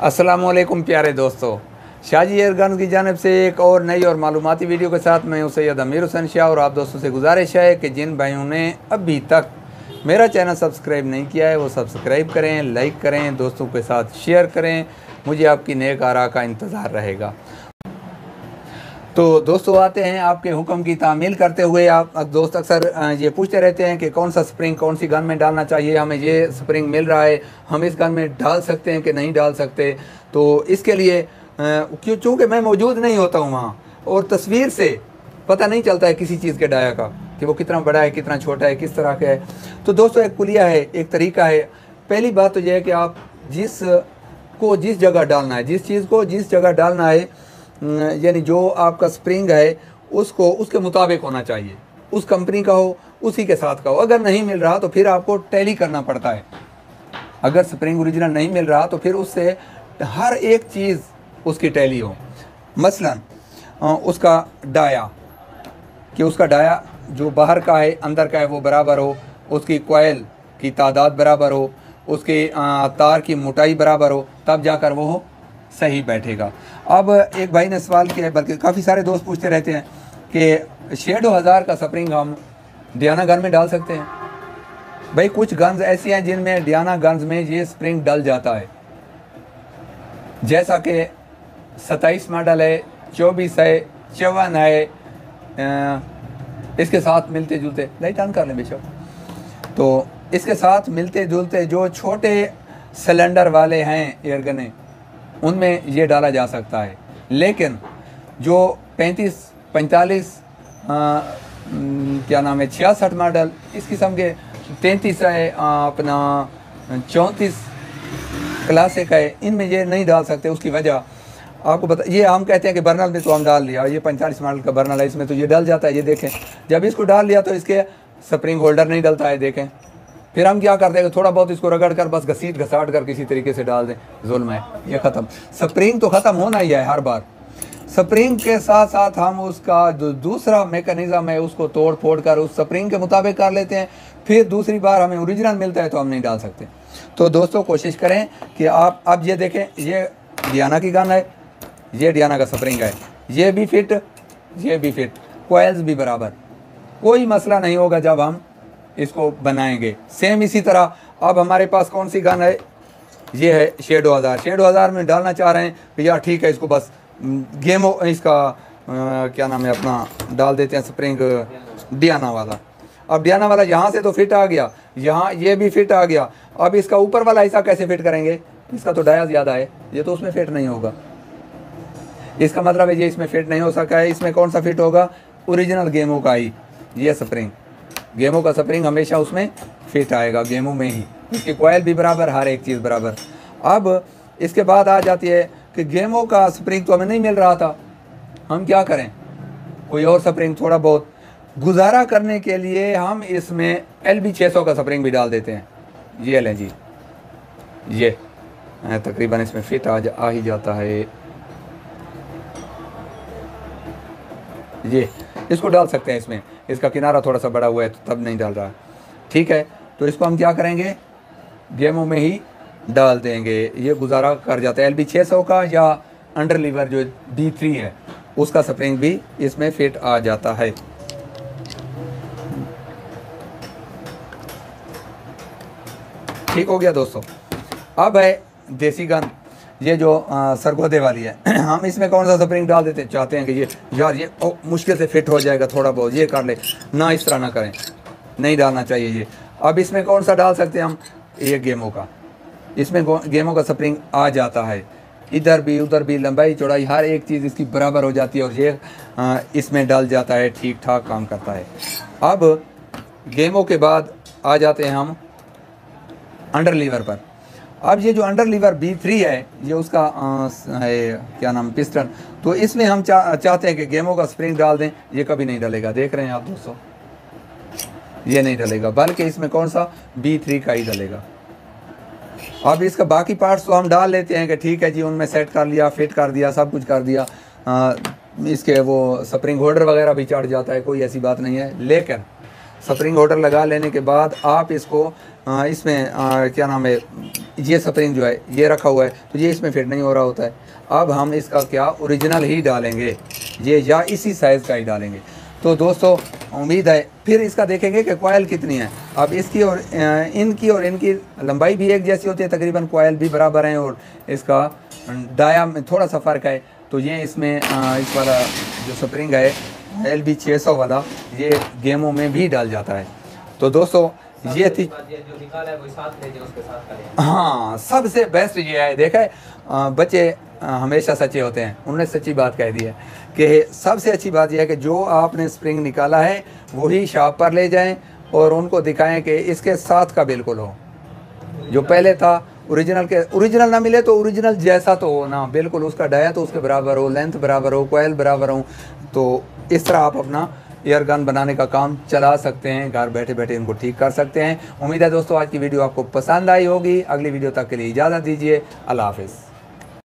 अस्सलामुअलैकुम प्यारे दोस्तों, शाहजी एयरगन की जानिब से एक और नई और मालूमाती वीडियो के साथ मैं हूं सैयद अमीर हुसैन शाह। और आप दोस्तों से गुजारिश है कि जिन भाइयों ने अभी तक मेरा चैनल सब्सक्राइब नहीं किया है वो सब्सक्राइब करें, लाइक करें, दोस्तों के साथ शेयर करें। मुझे आपकी नेक आरा का इंतज़ार रहेगा। तो दोस्तों आते हैं आपके हुक्म की तामील करते हुए। आप दोस्त अक्सर ये पूछते रहते हैं कि कौन सा स्प्रिंग कौन सी गन में डालना चाहिए, हमें ये स्प्रिंग मिल रहा है, हम इस गन में डाल सकते हैं कि नहीं डाल सकते। तो इसके लिए चूँकि मैं मौजूद नहीं होता हूँ वहाँ और तस्वीर से पता नहीं चलता है किसी चीज़ के डाया का कि वो कितना बड़ा है, कितना छोटा है, किस तरह का है। तो दोस्तों एक कुलिया है, एक तरीका है। पहली बात तो यह है कि आप जिस जगह डालना है, जिस चीज़ को जिस जगह डालना है, यानी जो आपका स्प्रिंग है उसको उसके मुताबिक होना चाहिए, उस कंपनी का हो, उसी के साथ का हो। अगर नहीं मिल रहा तो फिर आपको टैली करना पड़ता है। अगर स्प्रिंग ओरिजिनल नहीं मिल रहा तो फिर उससे हर एक चीज़ उसकी टैली हो। मसलन उसका डाया, कि उसका डाया जो बाहर का है अंदर का है वो बराबर हो, उसकी कॉइल की तादाद बराबर हो, उसके तार की मोटाई बराबर हो, तब जाकर वो सही बैठेगा। अब एक भाई ने सवाल किया है, बल्कि काफ़ी सारे दोस्त पूछते रहते हैं कि शेडो 1000 का स्प्रिंग हम डियाना गन में डाल सकते हैं। भाई कुछ गन्स ऐसी हैं जिनमें डियाना गन्स में ये स्प्रिंग डल जाता है, जैसा कि 27 मॉडल है, 24 है, 54 है। इसके साथ मिलते जुलते लाइट ऑन कर लें बेशक। तो इसके साथ मिलते जुलते जो छोटे सिलेंडर वाले हैं एयरगने, उनमें ये डाला जा सकता है। लेकिन जो 35, 45 क्या नाम है 66 मॉडल, इस किस्म के 33 है, अपना 34 क्लासिक है, इनमें ये नहीं डाल सकते। उसकी वजह आपको बता, ये हम कहते हैं कि बर्नल में तो हम डाल लिया, ये 45 मॉडल का बर्नल है, इसमें तो ये डल जाता है। ये देखें, जब इसको डाल लिया तो इसके स्प्रिंग होल्डर नहीं डलता है। देखें, फिर हम क्या करते हैं कि थोड़ा बहुत इसको रगड़ कर बस घसाट कर किसी तरीके से डाल दें, जुल्म है, ये ख़त्म। स्प्रिंग तो ख़त्म होना ही है हर बार। स्प्रिंग के साथ साथ हम उसका जो दूसरा मेकनिज़म है उसको तोड़ फोड़ कर उस स्प्रिंग के मुताबिक कर लेते हैं। फिर दूसरी बार हमें ओरिजिनल मिलता है तो हम नहीं डाल सकते। तो दोस्तों कोशिश करें कि आप अब ये देखें, ये डियाना की गन है, ये डियाना का स्प्रिंग है, ये भी फिट, ये भी फिट, कॉइल्स भी बराबर, कोई मसला नहीं होगा जब हम इसको बनाएंगे। सेम इसी तरह अब हमारे पास कौन सी गन है, ये है शेडो 1000। शेडो 1000 में डालना चाह रहे हैं भैया, ठीक है, इसको बस गेमो इसका क्या नाम है अपना डाल देते हैं स्प्रिंग डियाना वाला। अब डियाना वाला यहाँ से तो फिट आ गया, यहाँ ये भी फिट आ गया। अब इसका ऊपर वाला हिस्सा कैसे फिट करेंगे, इसका तो डाया ज़्यादा है, ये तो उसमें फिट नहीं होगा। इसका मतलब है ये इसमें फिट नहीं हो सका है। इसमें कौन सा फिट होगा, ओरिजिनल गेमो का ही ये स्प्रिंग, गेमो का स्प्रिंग हमेशा उसमें फिट आएगा, गेमो में ही। इसकी कॉइल भी बराबर, हर एक चीज़ बराबर। अब इसके बाद आ जाती है कि गेमो का स्प्रिंग तो हमें नहीं मिल रहा था, हम क्या करें, कोई और स्प्रिंग थोड़ा बहुत गुजारा करने के लिए हम इसमें LB 600 का स्प्रिंग भी डाल देते हैं। ये लें जी, ये तकरीबन इसमें फिट आ ही जाता है। ये इसको डाल सकते हैं इसमें, इसका किनारा थोड़ा सा बड़ा हुआ है तो तब नहीं डाल रहा, ठीक है। तो इसको हम क्या करेंगे, गेमों में ही डाल देंगे, ये गुजारा कर जाता है। LB 600 का या अंडर लीवर जो B3 है उसका स्प्रिंग भी इसमें फिट आ जाता है। ठीक हो गया दोस्तों। अब है देसी गन, ये जो सरगोदे वाली है, हम इसमें कौन सा स्प्रिंग डाल देते हैं, चाहते हैं कि ये यार ये मुश्किल से फिट हो जाएगा, थोड़ा बहुत ये कर ले ना, इस तरह ना करें, नहीं डालना चाहिए ये। अब इसमें कौन सा डाल सकते हैं हम, ये गेमो का, इसमें गेमो का स्प्रिंग आ जाता है, इधर भी उधर भी, लंबाई चौड़ाई हर एक चीज़ इसकी बराबर हो जाती है और ये इसमें डल जाता है, ठीक ठाक काम करता है। अब गेमो के बाद आ जाते हैं हम अंडर लीवर पर। अब ये जो अंडर लीवर B3 है, ये उसका है क्या नाम, पिस्टन। तो इसमें हम चाहते हैं कि गेमो का स्प्रिंग डाल दें, ये कभी नहीं डलेगा, देख रहे हैं आप दोस्तों, ये नहीं डलेगा, बल्कि इसमें कौन सा B3 का ही डलेगा। अब इसका बाकी पार्ट्स तो हम डाल लेते हैं कि ठीक है जी, उनमें सेट कर लिया, फिट कर दिया, सब कुछ कर दिया, इसके वो स्प्रिंग होल्डर वगैरह भी चढ़ जाता है, कोई ऐसी बात नहीं है। लेकिन स्प्रिंग होल्डर लगा लेने के बाद आप इसको इसमें क्या नाम है, ये स्प्रिंग जो है ये रखा हुआ है तो ये इसमें फिट नहीं हो रहा होता है। अब हम इसका क्या ओरिजिनल ही डालेंगे ये, या इसी साइज़ का ही डालेंगे। तो दोस्तों उम्मीद है फिर इसका देखेंगे कि कॉयल कितनी है। अब इसकी और इनकी लंबाई भी एक जैसी होती है, तकरीबन कॉयल भी बराबर हैं और इसका डाया में थोड़ा सा फ़र्क है। तो ये इसमें इस वाला जो स्प्रिंग है LB 600 वाला ये गेमों में भी डाल जाता है। तो दोस्तों ये थी जो निकाला है वो साथ ले जाओ, उसके साथ करें। हाँ, सबसे बेस्ट ये है। देखा है बच्चे हमेशा सच्चे होते हैं, उन्होंने सच्ची बात कह दी है कि सबसे अच्छी बात यह है कि जो आपने स्प्रिंग निकाला है वही शॉप पर ले जाएं और उनको दिखाएं कि इसके साथ का बिल्कुल हो, जो पहले था ओरिजिनल के। ओरिजिनल ना मिले तो ओरिजिनल जैसा तो हो ना, बिल्कुल उसका डाया तो उसके बराबर हो, लेंथ बराबर हो, कॉयल बराबर हो। तो इस तरह आप अपना एयर गन बनाने का काम चला सकते हैं, घर बैठे बैठे इनको ठीक कर सकते हैं। उम्मीद है दोस्तों आज की वीडियो आपको पसंद आई होगी। अगली वीडियो तक के लिए इजाज़त दीजिए। अल्लाह हाफिज़।